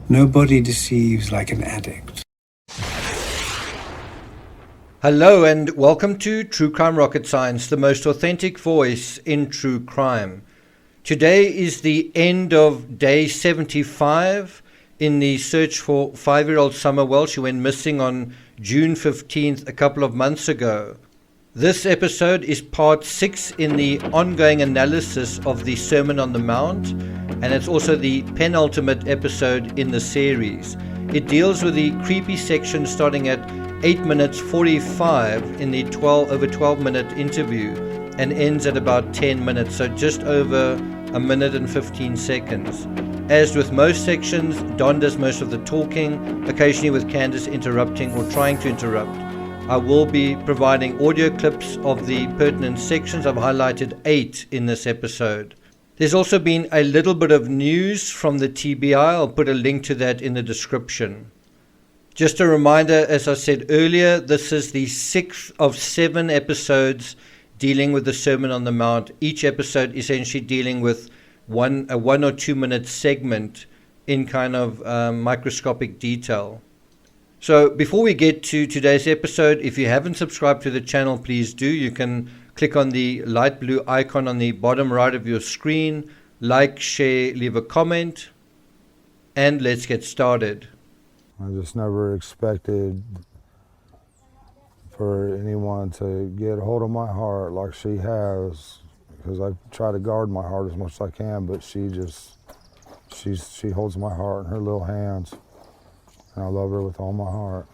Nobody deceives like an addict. Hello and welcome to True Crime Rocket Science, the most authentic voice in true crime. Today is the end of day 75 in the search for 5-year-old Summer Welch. She went missing on June 15th, a couple of months ago. This episode is part 6 in the ongoing analysis of the Sermon on the Mount, and it's also the penultimate episode in the series. It deals with the creepy section starting at 8 minutes 45 in the over 12 minute interview and ends at about 10 minutes, so just over a minute and 15 seconds. As with most sections, Don does most of the talking, occasionally with Candace interrupting or trying to interrupt. I will be providing audio clips of the pertinent sections. I've highlighted 8 in this episode. There's also been a little bit of news from the TBI. I'll put a link to that in the description. Just a reminder, as I said earlier, this is the 6th of 7 episodes dealing with the Sermon on the Mount. Each episode essentially dealing with a 1 or 2 minute segment in kind of microscopic detail. So before we get to today's episode, if you haven't subscribed to the channel, please do. You can click on the light blue icon on the bottom right of your screen, like, share, leave a comment, and let's get started. I just never expected for anyone to get a hold of my heart like she has, because I try to guard my heart as much as I can, but she holds my heart in her little hands, and I love her with all my heart.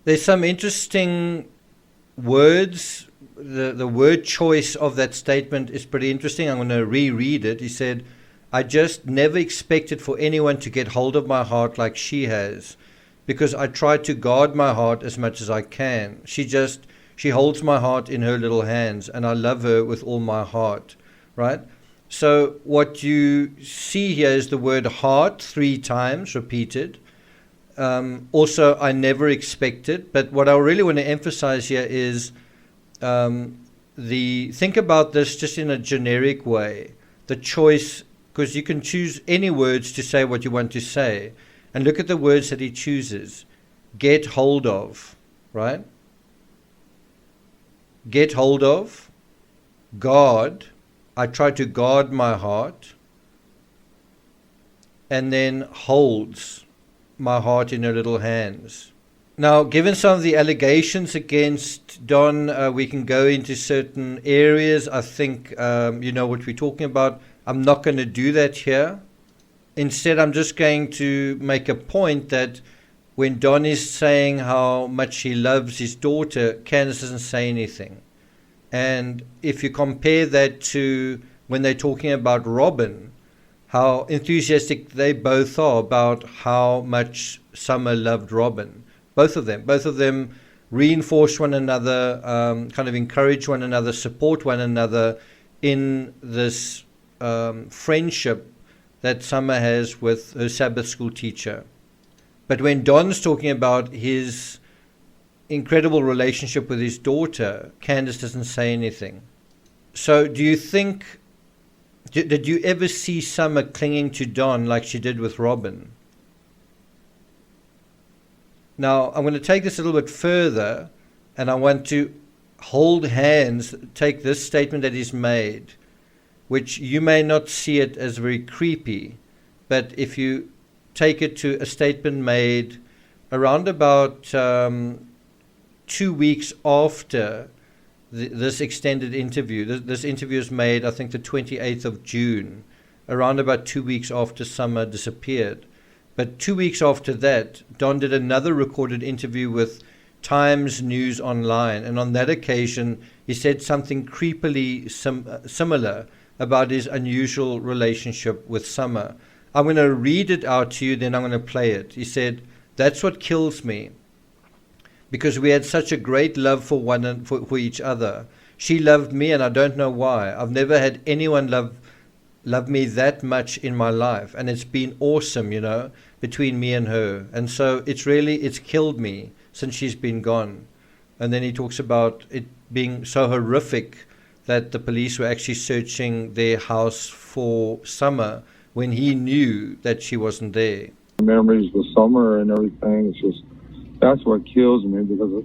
There's some interesting words. The word choice of that statement is pretty interesting. I'm going to reread it. He said, "I just never expected for anyone to get hold of my heart like she has, because I try to guard my heart as much as I can. She holds my heart in her little hands, and I love her with all my heart," right? So what you see here is the word heart 3 times repeated. Also, I never expected, but what I really want to emphasize here is think about this just in a generic way. The choice, because you can choose any words to say what you want to say. And look at the words that he chooses. Get hold of, right? Get hold of, guard. I try to guard my heart. And then holds my heart in her little hands. Now, given some of the allegations against Don, we can go into certain areas. I think you know what we're talking about. I'm not going to do that here. Instead, I'm just going to make a point that when Don is saying how much he loves his daughter, Candace doesn't say anything. And if you compare that to when they're talking about Robin, how enthusiastic they both are about how much Summer loved Robin. Both of them reinforce one another, kind of encourage one another, support one another in this friendship that Summer has with her Sabbath school teacher. But when Don's talking about his incredible relationship with his daughter, Candace doesn't say anything. So do you think, did you ever see Summer clinging to Don like she did with Robin? Now, I'm going to take this a little bit further, and I want to hold hands, take this statement that he's made, which you may not see it as very creepy, but if you take it to a statement made around about 2 weeks after this extended interview. This interview is made, I think, the 28th of June, around about 2 weeks after Summer disappeared. But 2 weeks after that, Don did another recorded interview with Times News Online, and on that occasion, he said something creepily similar about his unusual relationship with Summer. I'm going to read it out to you, then I'm going to play it. He said, "That's what kills me, because we had such a great love for each other. She loved me, and I don't know why. I've never had anyone love me that much in my life, and it's been awesome, between me and her. And so it's killed me since she's been gone." And then he talks about it being so horrific that the police were actually searching their house for Summer when he knew that she wasn't there. Memories of summer and everything. It's just, that's what kills me, because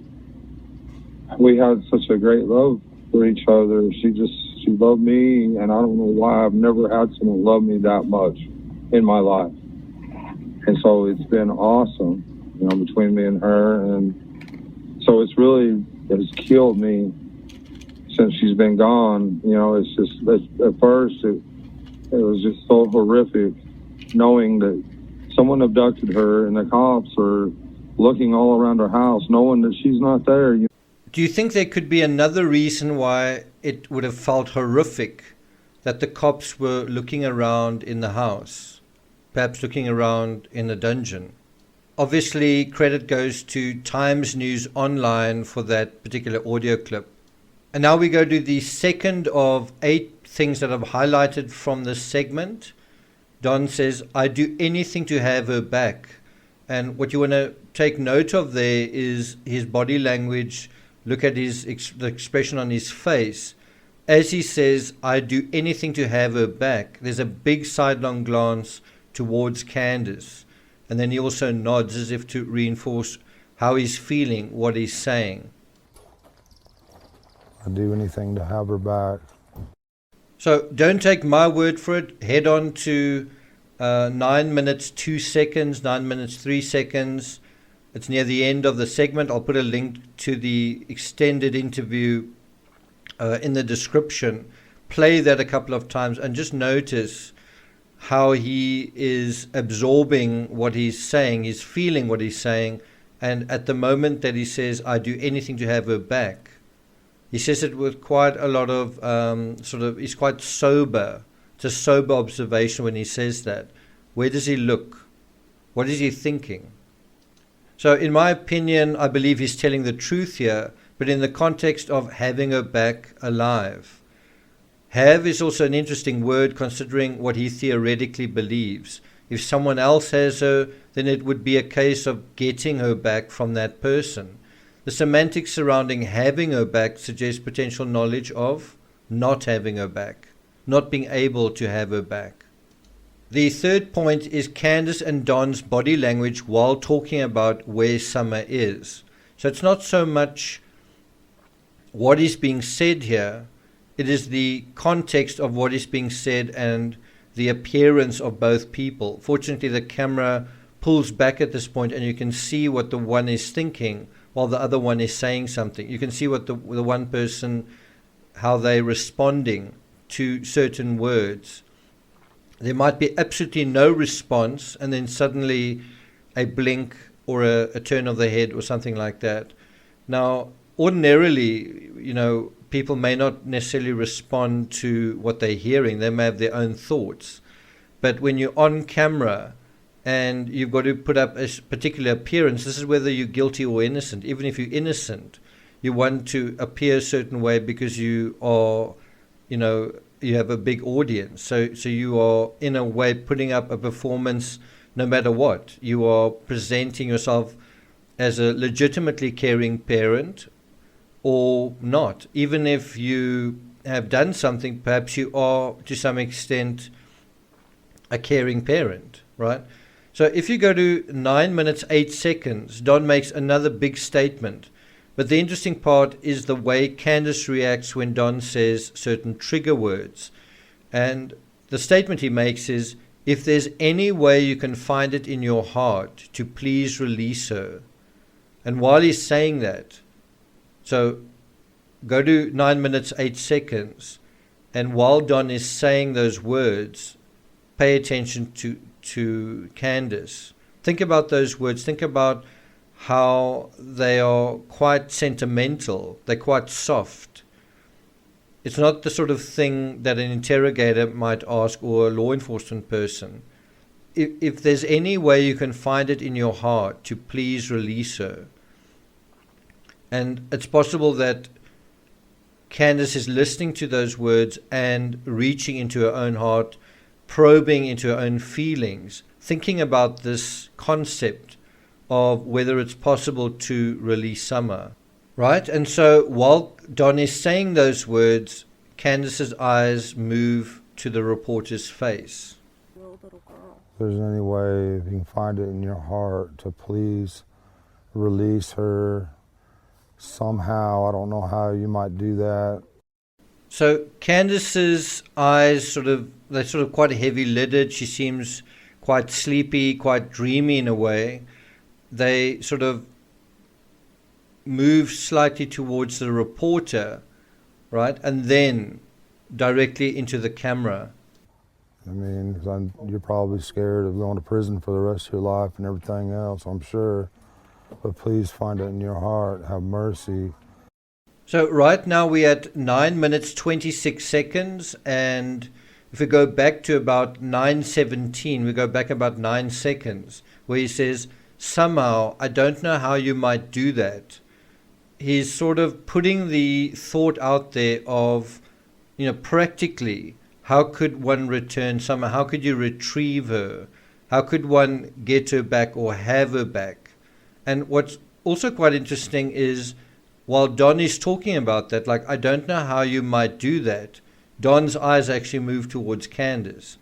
we had such a great love for each other. She loved me, and I don't know why I've never had someone love me that much in my life. And so it's been awesome, between me and her. And so it's killed me since she's been gone. It's just, at first it was just so horrific knowing that someone abducted her and the cops are looking all around her house, knowing that she's not there. Do you think there could be another reason why it would have felt horrific that the cops were looking around in the house, perhaps looking around in the dungeon? Obviously, credit goes to Times News Online for that particular audio clip. And now we go to the second of 8 things that I've highlighted from this segment. Don says, "I do anything to have her back." And what you want to take note of there is his body language. Look at the expression on his face. As he says, "I do anything to have her back," there's a big sidelong glance towards Candace. And then he also nods as if to reinforce how he's feeling, what he's saying. I'd do anything to have her back. So don't take my word for it. Head on to 9 minutes 2 seconds, 9 minutes 3 seconds. It's near the end of the segment. I'll put a link to the extended interview in the description. Play that a couple of times and just notice how he is absorbing what he's saying. He's feeling what he's saying. And at the moment that he says, "I do anything to have her back," he says it with quite a lot of he's quite sober. It's a sober observation when he says that. Where does he look? What is he thinking? So in my opinion, I believe he's telling the truth here, but in the context of having her back alive. Have is also an interesting word considering what he theoretically believes. If someone else has her, then it would be a case of getting her back from that person. The semantics surrounding having her back suggests potential knowledge of not having her back, not being able to have her back. The third point is Candace and Don's body language while talking about where Summer is. So it's not so much what is being said here, it is the context of what is being said and the appearance of both people. Fortunately, the camera pulls back at this point and you can see what the one is thinking while the other one is saying something. You can see what the one person, how they're responding to certain words. There might be absolutely no response and then suddenly a blink or a turn of the head or something like that. Now, ordinarily, people may not necessarily respond to what they're hearing. They may have their own thoughts. But when you're on camera and you've got to put up a particular appearance, this is whether you're guilty or innocent. Even if you're innocent, you want to appear a certain way because you are, you have a big audience. So you are, in a way, putting up a performance no matter what. You are presenting yourself as a legitimately caring parent or not. Even if you have done something, perhaps you are, to some extent, a caring parent, right? So if you go to 9 minutes 8 seconds, Don makes another big statement. But the interesting part is the way Candace reacts when Don says certain trigger words. And the statement he makes is, "If there's any way you can find it in your heart to please release her." And while he's saying that, so go to 9 minutes 8 seconds, and while Don is saying those words, pay attention to Candace. Think about those words. Think about how they are quite sentimental. They're quite soft. It's not the sort of thing that an interrogator might ask or a law enforcement person. If there's any way you can find it in your heart to please release her. And it's possible that Candace is listening to those words and reaching into her own heart, probing into her own feelings, thinking about this concept of whether it's possible to release Summer, right? And so while Don is saying those words, Candace's eyes move to the reporter's face. Little girl. If there's any way, if you can find it in your heart to please release her somehow. I don't know how you might do that. So Candace's eyes they're sort of quite heavy lidded. She seems quite sleepy, quite dreamy in a way. They sort of move slightly towards the reporter, right? And then directly into the camera. I mean, 'cause you're probably scared of going to prison for the rest of your life and everything else, I'm sure. But please find it in your heart. Have mercy. So right now we're at 9 minutes 26 seconds, and if we go back to about 9:17, we go back about 9 seconds, where he says, somehow, I don't know how you might do that. He's sort of putting the thought out there of, practically, how could one return somehow? How could you retrieve her? How could one get her back or have her back? And what's also quite interesting is, while Don is talking about that, like, I don't know how you might do that, Don's eyes actually move towards Candace.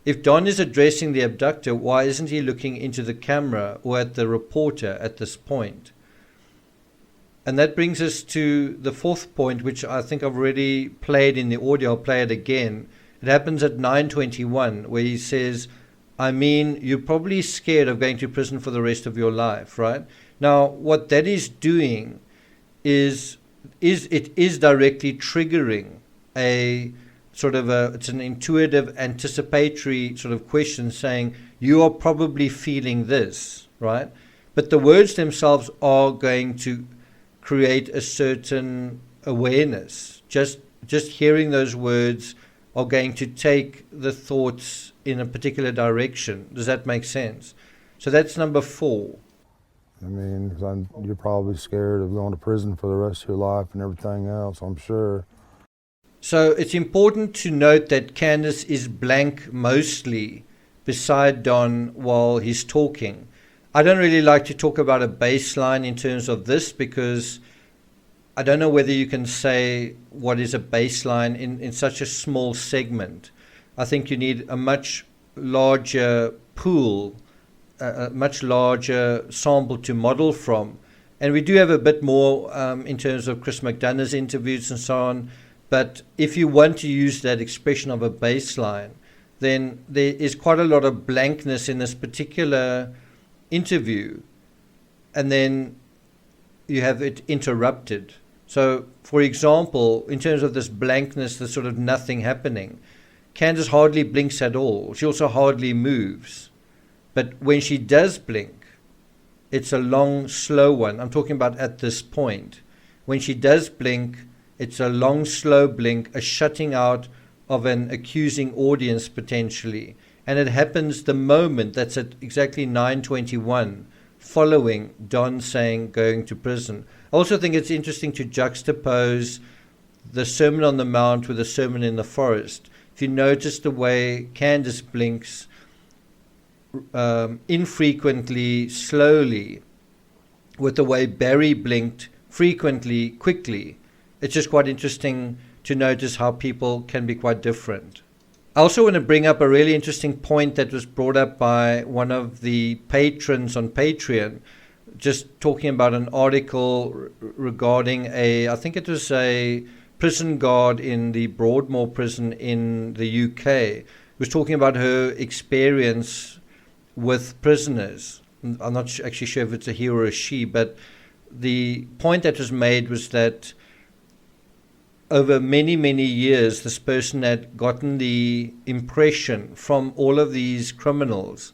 If Don is addressing the abductor, why isn't he looking into the camera or at the reporter at this point? And that brings us to the fourth point, which I think I've already played in the audio. I'll play it again. It happens at 9:21, where he says, I mean, you're probably scared of going to prison for the rest of your life, right? Now, what that is doing is it is directly triggering a sort of it's an intuitive, anticipatory sort of question saying, you are probably feeling this, right? But the words themselves are going to create a certain awareness. Just hearing those words are going to take the thoughts in a particular direction. Does that make sense? So that's number 4. I mean, 'cause you're probably scared of going to prison for the rest of your life and everything else, I'm sure. So it's important to note that Candace is blank mostly beside Don while he's talking. I don't really like to talk about a baseline in terms of this, because I don't know whether you can say what is a baseline in such a small segment. I think you need a much larger pool, a much larger sample to model from. And we do have a bit more in terms of Chris McDonough's interviews and so on. But if you want to use that expression of a baseline, then there is quite a lot of blankness in this particular interview. And then you have it interrupted. So, for example, in terms of this blankness, this sort of nothing happening, Candace hardly blinks at all. She also hardly moves. But when she does blink, it's a long, slow one. I'm talking about at this point. When she does blink, it's a long, slow blink, a shutting out of an accusing audience potentially. And it happens the moment, that's at exactly 9:21, following Don saying going to prison. I also think it's interesting to juxtapose the Sermon on the Mount with the Sermon in the Forest. If you notice the way Candace blinks infrequently, slowly, with the way Barry blinked frequently, quickly, it's just quite interesting to notice how people can be quite different. I also want to bring up a really interesting point that was brought up by one of the patrons on Patreon, just talking about an article regarding I think it was a prison guard in the Broadmoor prison in the UK, was talking about her experience with prisoners. I'm not actually sure if it's a he or a she, but the point that was made was that over many, many years, this person had gotten the impression from all of these criminals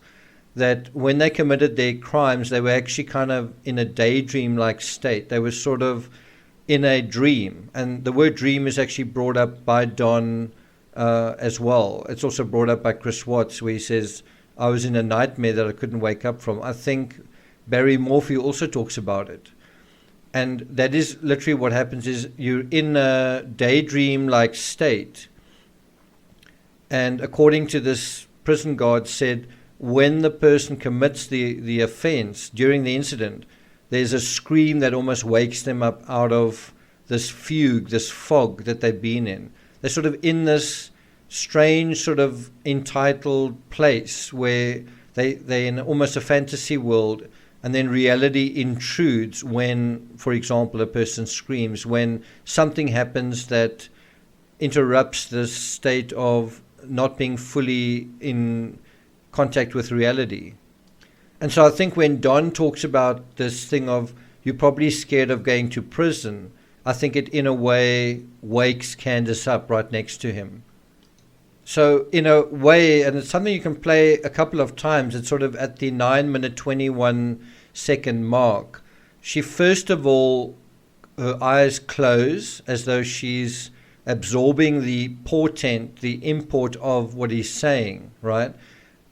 that when they committed their crimes, they were actually kind of in a daydream-like state. They were sort of in a dream. And the word dream is actually brought up by Don as well. It's also brought up by Chris Watts, where he says, I was in a nightmare that I couldn't wake up from. I think Barry Morphy also talks about it. And that is literally what happens is you're in a daydream-like state. And according to this prison guard said, when the person commits the offense during the incident, there's a scream that almost wakes them up out of this fugue, this fog that they've been in. They're sort of in this strange sort of entitled place where they're in almost a fantasy world, and then reality intrudes when, for example, a person screams, when something happens that interrupts this state of not being fully in contact with reality. And so I think when Don talks about this thing of you're probably scared of going to prison, I think it in a way wakes Candace up right next to him. So in a way, and it's something you can play a couple of times, it's sort of at the 9-minute 21-second mark. She first of all, her eyes close as though she's absorbing the portent, the import of what he's saying, right?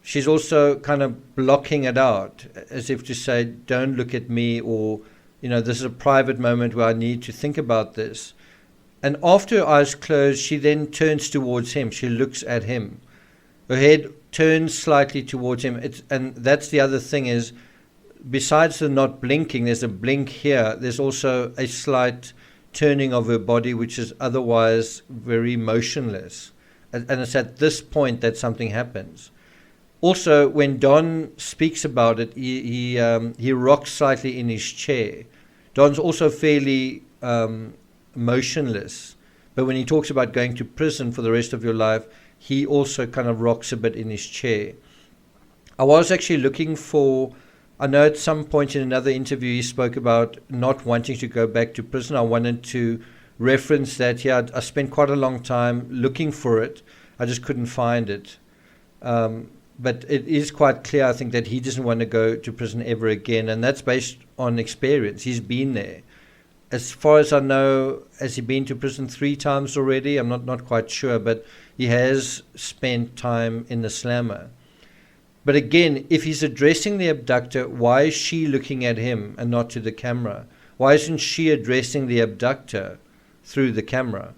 She's also kind of blocking it out as if to say, don't look at me, or, this is a private moment where I need to think about this. And after her eyes close, she then turns towards him. She looks at him. Her head turns slightly towards him. And that's the other thing is, besides the not blinking, there's a blink here. There's also a slight turning of her body, which is otherwise very motionless. And it's at this point that something happens. Also, when Don speaks about it, he rocks slightly in his chair. Don's also fairly motionless, but when he talks about going to prison for the rest of your life, he also kind of rocks a bit in his chair. I was actually looking for, I know at some point in another interview he spoke about not wanting to go back to prison. I wanted to reference that here. I spent quite a long time looking for it. I just couldn't find it. But it is quite clear, I think, that he doesn't want to go to prison ever again, and that's based on experience. He's been there. As far as I know, has he been to prison 3 times already? I'm not quite sure, but he has spent time in the slammer. But again, if he's addressing the abductor, why is she looking at him and not to the camera? Why isn't she addressing the abductor through the camera?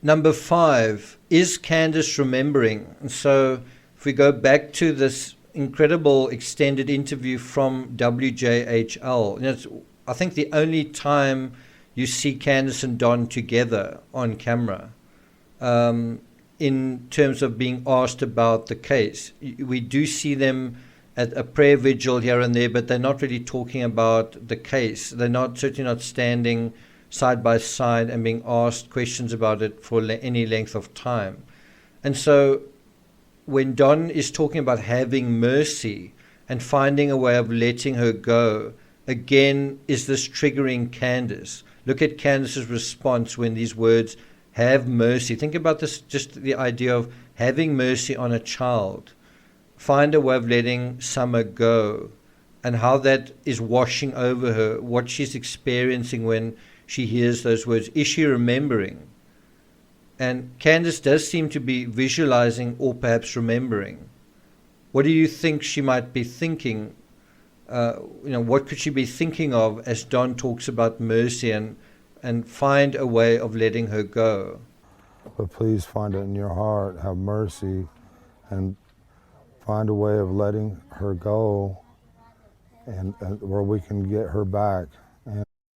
Number 5, is Candace remembering? And so if we go back to this incredible extended interview from WJHL, I think the only time you see Candace and Don together on camera, in terms of being asked about the case. We do see them at a prayer vigil here and there, but they're not really talking about the case. They're certainly not standing side by side and being asked questions about it for any length of time. And so when Don is talking about having mercy and finding a way of letting her go, again, is this triggering Candace? Look at Candace's response when these words, have mercy. Think about this, just the idea of having mercy on a child. Find a way of letting Summer go, and how that is washing over her, what she's experiencing when she hears those words. Is she remembering? And Candace does seem to be visualizing or perhaps remembering. What do you think she might be thinking? What could she be thinking of as Don talks about mercy and find a way of letting her go? But please find it in your heart, have mercy, and find a way of letting her go, and where we can get her back.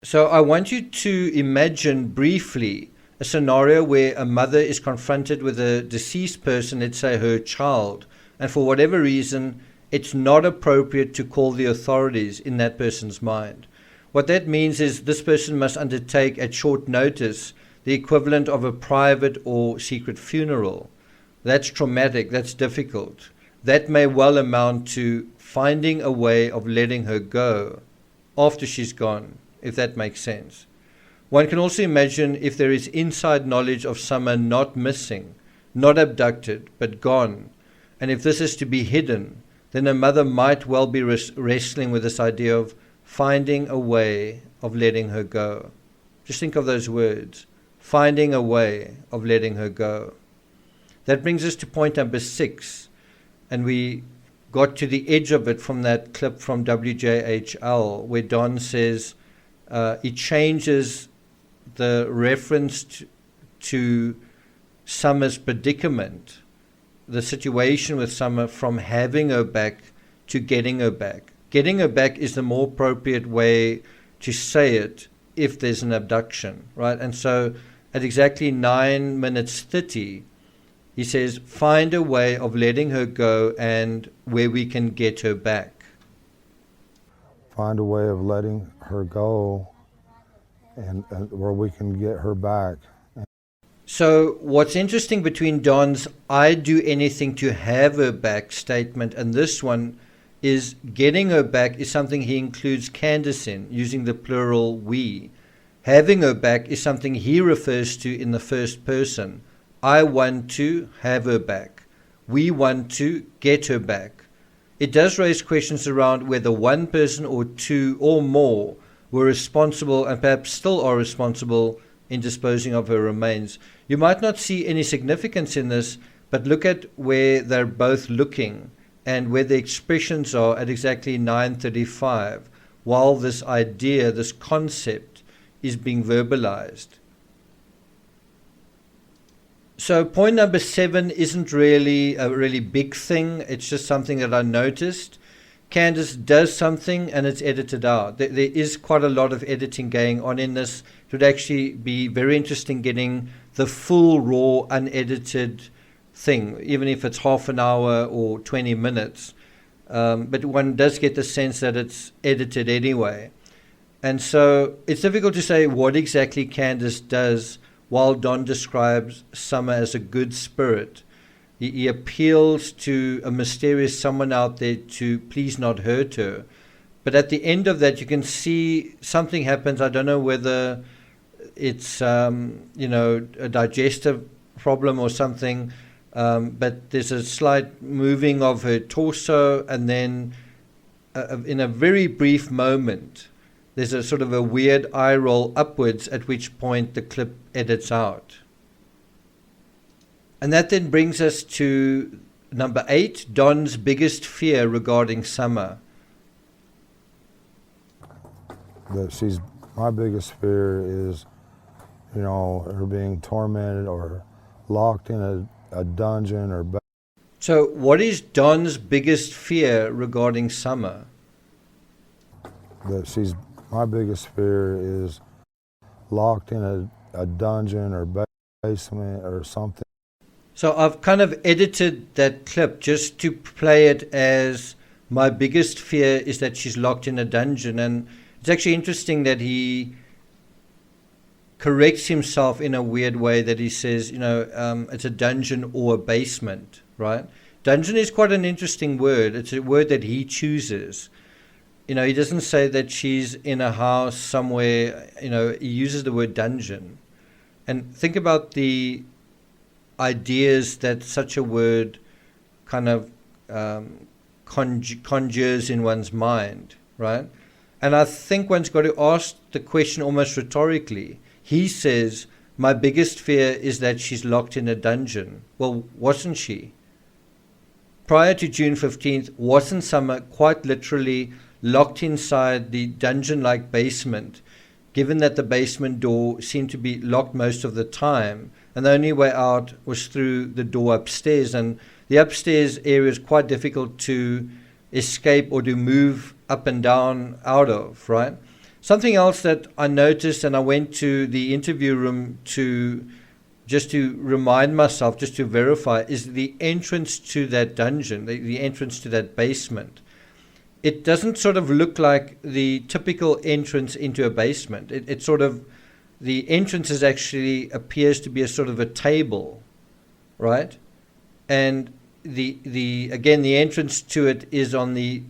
So I want you to imagine briefly a scenario where a mother is confronted with a deceased person, let's say her child, and for whatever reason, it's not appropriate to call the authorities in that person's mind. What that means is this person must undertake at short notice the equivalent of a private or secret funeral. That's traumatic, that's difficult. That may well amount to finding a way of letting her go after she's gone, if that makes sense. One can also imagine if there is inside knowledge of someone not missing, not abducted, but gone, and if this is to be hidden, then a mother might well be wrestling with this idea of finding a way of letting her go. Just think of those words, finding a way of letting her go. That brings us to point number 6, and we got to the edge of it from that clip from WJHL, where Don says he changes the reference to Summer's predicament, the situation with Summer, from having her back to getting her back. Getting her back is the more appropriate way to say it if there's an abduction, right? And so at exactly 9 minutes 30, He says, find a way of letting her go and where we can get her back. Find a way of letting her go and where we can get her back. So what's interesting between Don's "I'd do anything to have her back" statement and this one is getting her back is something he includes Candace in, using the plural we. Having her back is something he refers to in the first person. I want to have her back. We want to get her back. It does raise questions around whether one person or two or more were responsible and perhaps still are responsible in disposing of her remains. You might not see any significance in this, but look at where they're both looking and where the expressions are at exactly 9:35, while this idea, this concept, is being verbalized. So point number 7 isn't really a really big thing. It's just something that I noticed. Candace does something and it's edited out. There is quite a lot of editing going on in this. It would actually be very interesting getting the full, raw, unedited thing, even if it's half an hour or 20 minutes. But one does get the sense that it's edited anyway. And so it's difficult to say what exactly Candace does while Don describes Summer as a good spirit. He appeals to a mysterious someone out there to please not hurt her. But at the end of that, you can see something happens. I don't know whether it's, a digestive problem or something, but there's a slight moving of her torso, and then in a very brief moment, there's a sort of a weird eye roll upwards, at which point the clip edits out. And that then brings us to number 8, Don's biggest fear regarding Summer. My biggest fear is, her being tormented or locked in a dungeon or. So what is Don's biggest fear regarding Summer? My biggest fear is locked in a dungeon or basement or something. So I've kind of edited that clip just to play it as my biggest fear is that she's locked in a dungeon. And it's actually interesting that he corrects himself in a weird way, that he says, it's a dungeon or a basement, right? Dungeon is quite an interesting word. It's a word that he chooses. He doesn't say that she's in a house somewhere, he uses the word dungeon. And think about the ideas that such a word kind of conjures in one's mind, right? And I think one's got to ask the question almost rhetorically. He says, my biggest fear is that she's locked in a dungeon. Well, wasn't she? Prior to June 15th, wasn't Summer quite literally locked inside the dungeon-like basement, given that the basement door seemed to be locked most of the time, and the only way out was through the door upstairs, and the upstairs area is quite difficult to escape or to move up and down out of, right? Something else that I noticed, and I went to the interview room to remind myself, just to verify, is the entrance to that dungeon, the entrance to that basement. It doesn't sort of look like the typical entrance into a basement. The entrance actually appears to be a sort of a table, right? And the entrance to it is on the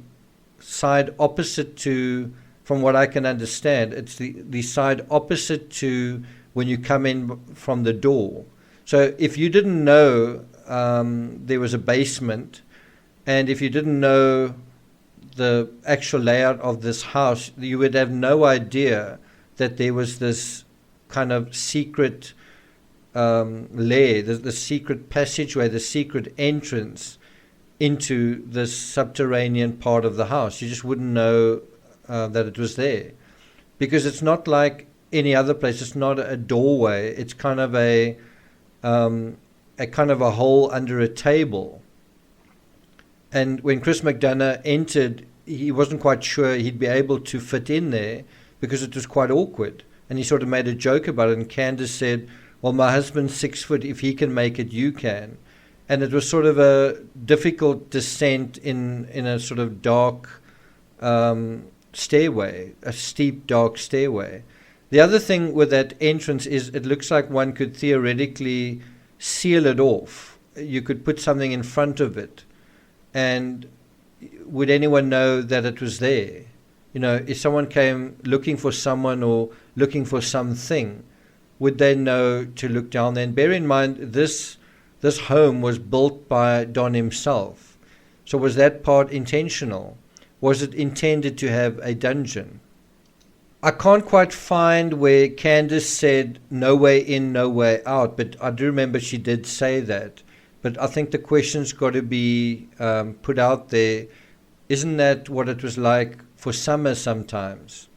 side opposite to, from what I can understand, it's the side opposite to when you come in from the door. So if you didn't know there was a basement, and if you didn't know the actual layout of this house, you would have no idea that there was this kind of secret lair, the secret passageway, the secret entrance into this subterranean part of the house. You just wouldn't know that it was there, because it's not like any other place. It's not a doorway. It's kind of a hole under a table. And when Chris McDonough entered, he wasn't quite sure he'd be able to fit in there because it was quite awkward. And he sort of made a joke about it. And Candace said, well, my husband's 6 foot. If he can make it, you can. and it was sort of a difficult descent in a sort of dark stairway, a steep, dark stairway. The other thing with that entrance is it looks like one could theoretically seal it off. You could put something in front of it, and would anyone know that it was there? You know, if someone came looking for someone or looking for something, would they know to look down there? And bear in mind, this home was built by Don himself. So was that part intentional? Was it intended to have a dungeon? I can't quite find where Candace said no way in, no way out, but I do remember she did say that. But I think the question's got to be put out there. Isn't that what it was like for Summer sometimes?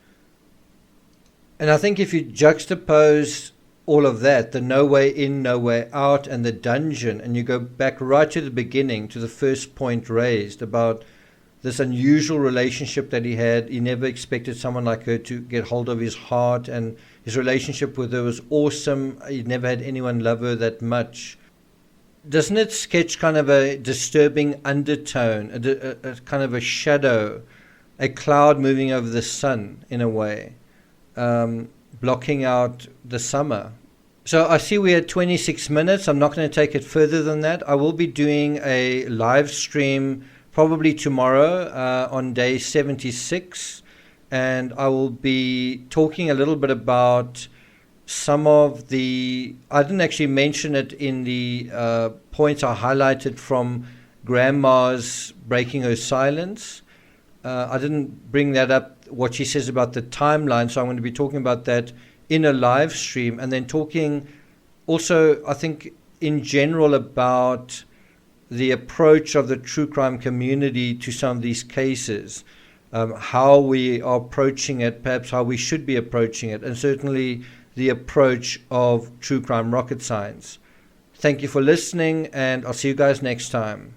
And I think if you juxtapose all of that, the no way in, no way out, and the dungeon, and you go back right to the beginning, to the first point raised about this unusual relationship that he had. He never expected someone like her to get hold of his heart, and his relationship with her was awesome. He never had anyone love her that much. Doesn't it sketch kind of a disturbing undertone, a kind of a shadow, a cloud moving over the sun in a way, blocking out the summer? So I see we're at 26 minutes. I'm not going to take it further than that. I will be doing a live stream probably tomorrow on day 76, and I will be talking a little bit about some of the, I didn't actually mention it in the points I highlighted from Grandma's breaking her silence. I didn't bring that up, what she says about the timeline, so I'm going to be talking about that in a live stream, and then talking also, I think, in general about the approach of the true crime community to some of these cases, how we are approaching it, perhaps how we should be approaching it, and certainly the approach of True Crime Rocket Science. Thank you for listening, and I'll see you guys next time.